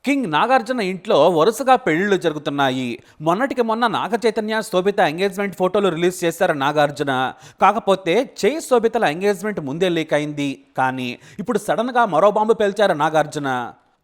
King Nagarjuna ఇంట్లో వరుసగా పెళ్లిళ్ళు జరుగుతున్నాయి. మొన్నటికి మొన్న నాగ చైతన్య శోభిత ఎంగేజ్మెంట్ ఫోటోలు రిలీజ్ చేశారు నాగార్జున. కాకపోతే చేయి శోభితల ఎంగేజ్మెంట్ ముందే లీక్ అయింది. కానీ ఇప్పుడు సడన్గా మరో బాంబు పేల్చారు నాగార్జున.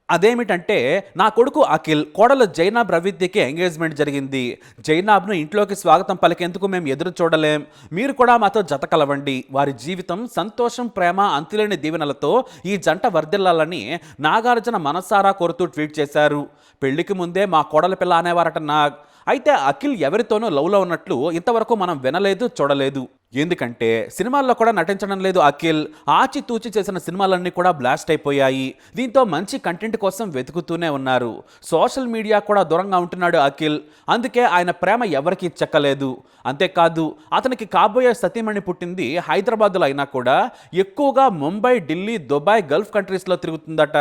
అదేమిటంటే, నా కొడుకు అఖిల్, కోడలు జైనాబ్ రవిద్యకి ఎంగేజ్మెంట్ జరిగింది. జైనాబ్ను ఇంట్లోకి స్వాగతం పలికేందుకు మేము ఎదురు చూడలేం. మీరు కూడా మాతో జత కలవండి. వారి జీవితం సంతోషం, ప్రేమ, అంతులేని దీవెనలతో ఈ జంట వర్ధిల్లాలని నాగార్జున మనసారా కోరుతూ ట్వీట్ చేశారు. పెళ్లికి ముందే మా కోడల పిల్ల అనేవారట నాగ్. అయితే అఖిల్ ఎవరితోనూ లవ్లో ఉన్నట్లు ఇంతవరకు మనం వినలేదు, చూడలేదు. ఎందుకంటే సినిమాల్లో కూడా నటించడం లేదు అఖిల్. ఆచితూచి చేసిన సినిమాలన్నీ కూడా బ్లాస్ట్ అయిపోయాయి. దీంతో మంచి కంటెంట్ కోసం వెతుకుతూనే ఉన్నారు. సోషల్ మీడియా కూడా దూరంగా ఉంటున్నాడు అఖిల్. అందుకే ఆయన ప్రేమ ఎవరికీ చెక్కలేదు. అంతేకాదు, అతనికి కాబోయే సతీమణి పుట్టింది హైదరాబాద్లో అయినా కూడా ఎక్కువగా ముంబై, ఢిల్లీ, దుబాయ్, గల్ఫ్ కంట్రీస్లో తిరుగుతుందట.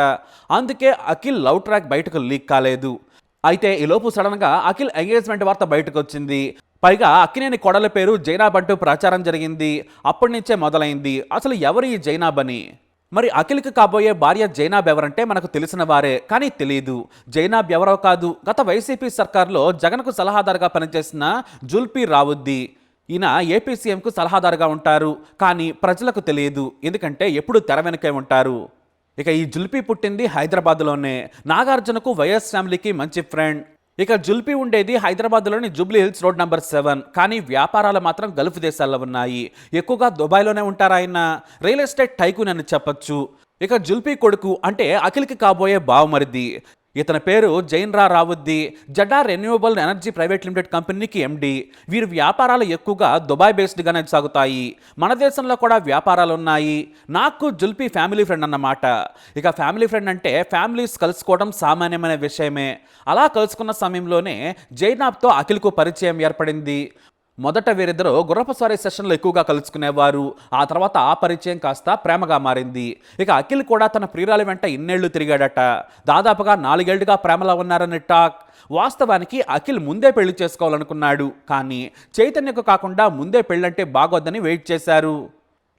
అందుకే అఖిల్ లవ్ ట్రాక్ బయటకు లీక్ కాలేదు. అయితే ఈలోపు సడన్గా అఖిల్ ఎంగేజ్మెంట్ వార్త బయటకు వచ్చింది. పైగా అక్కినేని కోడల పేరు జైనాబ్ అంటూ ప్రచారం జరిగింది. అప్పటి నుంచే మొదలైంది అసలు ఎవరు ఈ జైనాబ్ అని. మరి అఖిల్కి కాబోయే భార్య జైనాబ్ ఎవరంటే మనకు తెలిసిన వారే, కానీ తెలియదు. జైనాబ్ ఎవరో కాదు, గత వైసీపీ సర్కార్లో జగన్కు సలహాదారుగా పనిచేసిన జుల్పీ రావుద్దీ. ఈయన ఏపీ సీఎంకు సలహాదారుగా ఉంటారు. కానీ ప్రజలకు తెలియదు, ఎందుకంటే ఎప్పుడు తెర వెనుకే ఉంటారు. ఇక ఈ జుల్పీ పుట్టింది హైదరాబాద్లోనే. నాగార్జునకు వైఎస్ ఫ్యామిలీకి మంచి ఫ్రెండ్. ఇక జుల్పీ ఉండేది హైదరాబాద్లోని జూబ్లీ హిల్స్ రోడ్ నెంబర్ 7. కానీ వ్యాపారాలు మాత్రం గల్ఫ్ దేశాల్లో ఉన్నాయి. ఎక్కువగా దుబాయ్లోనే ఉంటారు ఆయన. రియల్ ఎస్టేట్ టైకూన్ అని చెప్పొచ్చు. ఇక జుల్పీ కొడుకు అంటే అఖిల్కి కాబోయే బావమరిది. ఇతని పేరు జైన్రా రావుద్దీ. Jada renewable energy private limited కంపెనీకి ఎండి. వీరి వ్యాపారాలు ఎక్కువగా దుబాయ్ బేస్డ్గానే సాగుతాయి. మన దేశంలో కూడా వ్యాపారాలు ఉన్నాయి. నాకు జుల్పీ ఫ్యామిలీ ఫ్రెండ్ అన్నమాట. ఇక ఫ్యామిలీ ఫ్రెండ్ అంటే ఫ్యామిలీస్ కలుసుకోవడం సామాన్యమైన విషయమే. అలా కలుసుకున్న సమయంలోనే జైనాబ్తో అఖిల్కు పరిచయం ఏర్పడింది. మొదట వీరిద్దరూ గుర్రపు స్వారీ సెషన్లు ఎక్కువగా కలుసుకునేవారు. ఆ తర్వాత ఆ పరిచయం కాస్త ప్రేమగా మారింది. ఇక అఖిల్ కూడా తన ప్రియురాలి వెంట ఇన్నేళ్లు తిరిగాడట. దాదాపుగా 4 ఏళ్లుగా ప్రేమలో ఉన్నారని టాక్. వాస్తవానికి అఖిల్ ముందే పెళ్లి చేసుకోవాలనుకున్నాడు. కానీ చైతన్యకు కాకుండా ముందే పెళ్ళంటే బాగోద్దని వెయిట్ చేశారు.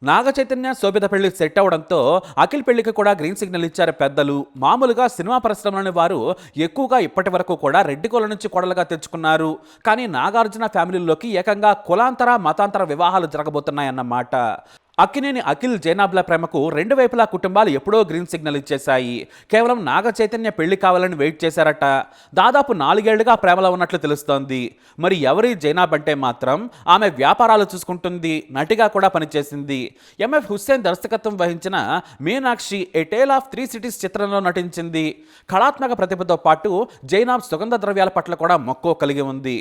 నాగ చైతన్య శోభిత పెళ్లి సెట్ అవడంతో అఖిల్ పెళ్లికి కూడా గ్రీన్ సిగ్నల్ ఇచ్చారు పెద్దలు. మామూలుగా సినిమా పరిశ్రమలోని వారు ఎక్కువగా ఇప్పటి వరకు కూడా రెడ్డి కుల నుంచి కోడలుగా తెచ్చుకున్నారు. కానీ నాగార్జున ఫ్యామిలీలోకి ఏకంగా కులాంతర, మతాంతర వివాహాలు జరగబోతున్నాయన్నమాట. అక్కినేని అఖిల్ జైనాబ్ల ప్రేమకు రెండు వైపులా కుటుంబాలు ఎప్పుడో గ్రీన్ సిగ్నల్ ఇచ్చేశాయి. కేవలం నాగ చైతన్య పెళ్లి కావాలని వెయిట్ చేశారట. దాదాపు 4 ఏళ్లుగా ప్రేమలో ఉన్నట్లు తెలుస్తోంది. మరి ఎవరి జైనాబ్ అంటే మాత్రం ఆమె వ్యాపారాలు చూసుకుంటుంది, నటిగా కూడా పనిచేసింది. ఎంఎఫ్ హుస్సేన్ దర్శకత్వం వహించిన మీనాక్షి ఏ టేల్ ఆఫ్ 3 సిటీస్ చిత్రంలో నటించింది. కళాత్మక ప్రతిభతో పాటు జైనాబ్ సుగంధ ద్రవ్యాల పట్ల కూడా మక్కువ కలిగి ఉంది.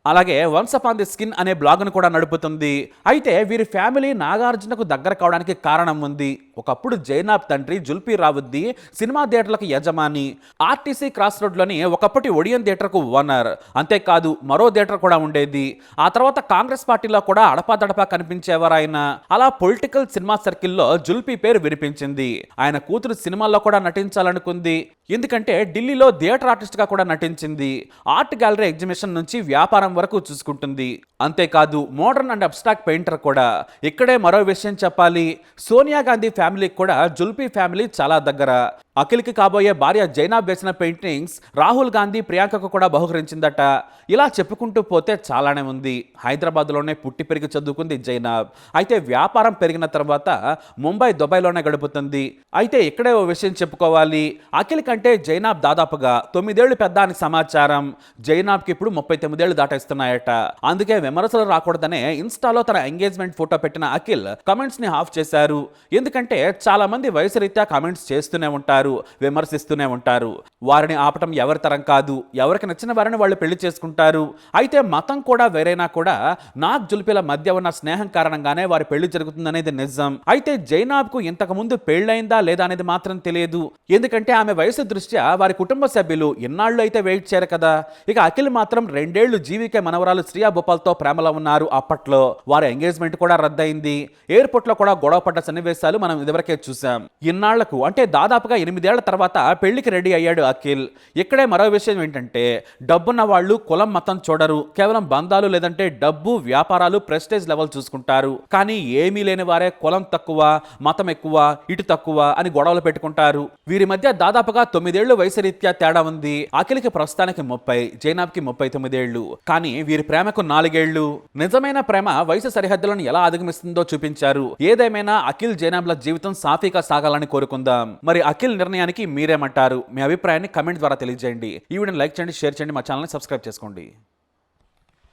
అలాగే వన్స్ అపాన్ ది స్కిన్ అనే బ్లాగ్ను కూడా నడుపుతుంది. అయితే వీరి ఫ్యామిలీ నాగార్జునకు దగ్గర కావడానికి కారణం ఉంది. ఒకప్పుడు జైనాబ్ తండ్రి జుల్పీ రావుద్దీ సినిమా థియేటర్లకు యజమాని. ఆర్టీసీ క్రాస్ రోడ్లోని ఒకప్పటి ఒడియన్ థియేటర్కు ఓనర్. అంతేకాదు మరో థియేటర్ కూడా ఉండేది. ఆ తర్వాత కాంగ్రెస్ పార్టీలో కూడా అడపాదడపా కనిపించేవారు ఆయన. అలా పొలిటికల్ సినిమా సర్కిల్లో జుల్పీ పేరు వినిపించింది. ఆయన కూతురు సినిమాల్లో కూడా నటించాలనుకుంది. ఎందుకంటే ఢిల్లీలో థియేటర్ ఆర్టిస్ట్గా కూడా నటించింది. ఆర్ట్ గ్యాలరీ ఎగ్జిబిషన్ నుంచి వ్యాపారం వరకు చూసుకుంటుంది. అంతేకాదు మోడర్న్ అండ్ అబ్స్ట్రాక్ట్ పెయింటర్ కూడా. ఇక్కడే మరో విషయం చెప్పాలి. సోనియా గాంధీ ఫ్యామిలీకి కూడా జుల్పీ ఫ్యామిలీ చాలా దగ్గర. అఖిల్కి కాబోయే భార్య జైనాబ్ వేసిన పెయింటింగ్స్ రాహుల్ గాంధీ, ప్రియాంకకు కూడా బహుకరించిందట. ఇలా చెప్పుకుంటూ పోతే చాలానే ఉంది. హైదరాబాద్లోనే పుట్టి పెరిగి చదువుకుంది జైనాబ్. అయితే వ్యాపారం పెరిగిన తర్వాత ముంబై, దుబాయ్లోనే గడుపుతుంది. అయితే ఇక్కడే ఓ విషయం చెప్పుకోవాలి. అఖిల్ కంటే జైనాబ్ దాదాపుగా 9 ఏళ్లు పెద్ద అని సమాచారం. జైనాబ్కి ఇప్పుడు 39 ఏళ్లు దాటేస్తున్నాయట. అందుకే విమర్శలు రాకూడదనే ఇన్స్టాలో తన ఎంగేజ్మెంట్ ఫోటో పెట్టిన అఖిల్ కమెంట్స్ ని ఆఫ్ చేశారు. ఎందుకంటే చాలా మంది వయసు రీత్యా కమెంట్స్ చేస్తూనే ఉంటారు, విమర్శిస్తూనే ఉంటారు. వారిని ఆపటం ఎవరి తరం కాదు. ఎవరికి నచ్చిన వారిని వాళ్ళు పెళ్లి చేసుకుంటారు. అయితే మతం కూడా వేరైనా కూడా నాగ్ జుల్పీల మధ్య ఉన్న స్నేహం కారణంగానే వారి పెళ్లి జరుగుతుందనేది నిజం. అయితే జైనాబ్ కు ఇంతకు ముందు పెళ్లైందా లేదా అనేది మాత్రం తెలియదు. ఎందుకంటే ఆమె వయసు దృష్ట్యా వారి కుటుంబ సభ్యులు ఇన్నాళ్ళు అయితే వెయిట్ చేయరు కదా. ఇక అఖిల్ మాత్రం 2 ఏళ్లు జీవికే మనవరాలు శ్రియా భోపాల్తో ప్రేమలో ఉన్నారు. అప్పట్లో వారి ఎంగేజ్మెంట్ కూడా రద్దయింది. ఎయిర్పోర్ట్ లో కూడా గొడవ పడ్డ సన్నివేశాలు మనం ఇదివరకే చూసాం. ఇన్నాళ్లకు అంటే దాదాపుగా 8 8 ఏళ్ల తర్వాత పెళ్లికి రెడీ అయ్యాడు అఖిల్. ఇక్కడే మరో విషయం ఏంటంటే డబ్బున్న వాళ్ళు కులం మతం చూడరు, కేవలం బంధాలు లేదంటే డబ్బు వ్యాపారాలు ప్రెస్టేజ్ లెవెల్ చూసుకుంటారు. కానీ ఏమీ లేని వారే కులం తక్కువ మతం ఎక్కువ ఇటు తక్కువ అని గొడవలు పెట్టుకుంటారు. వీరి మధ్య దాదాపుగా 9 ఏళ్లు వయసు రీత్యా తేడా ఉంది. అఖిల్కి ప్రస్తుతానికి 30, జైనాబ్కి 39 ఏళ్లు. కానీ వీరి ప్రేమకు 4 ఏళ్లు. నిజమైన ప్రేమ వయసు సరిహద్దులను ఎలా అధిగమిస్తుందో చూపించారు. ఏదేమైనా అఖిల్ జైనాబ్ల జీవితం సాఫీగా సాగాలని కోరుకుందాం. మరి అఖిల్ నిర్ణయానికి మీరేమంటారు? మీ అభిప్రాయాన్ని కమెంట్ ద్వారా తెలియజేయండి. ఈ వీడియోని లైక్ చేయండి, షేర్ చేయండి, మా ఛానల్ని సబ్స్క్రైబ్ చేసుకోండి.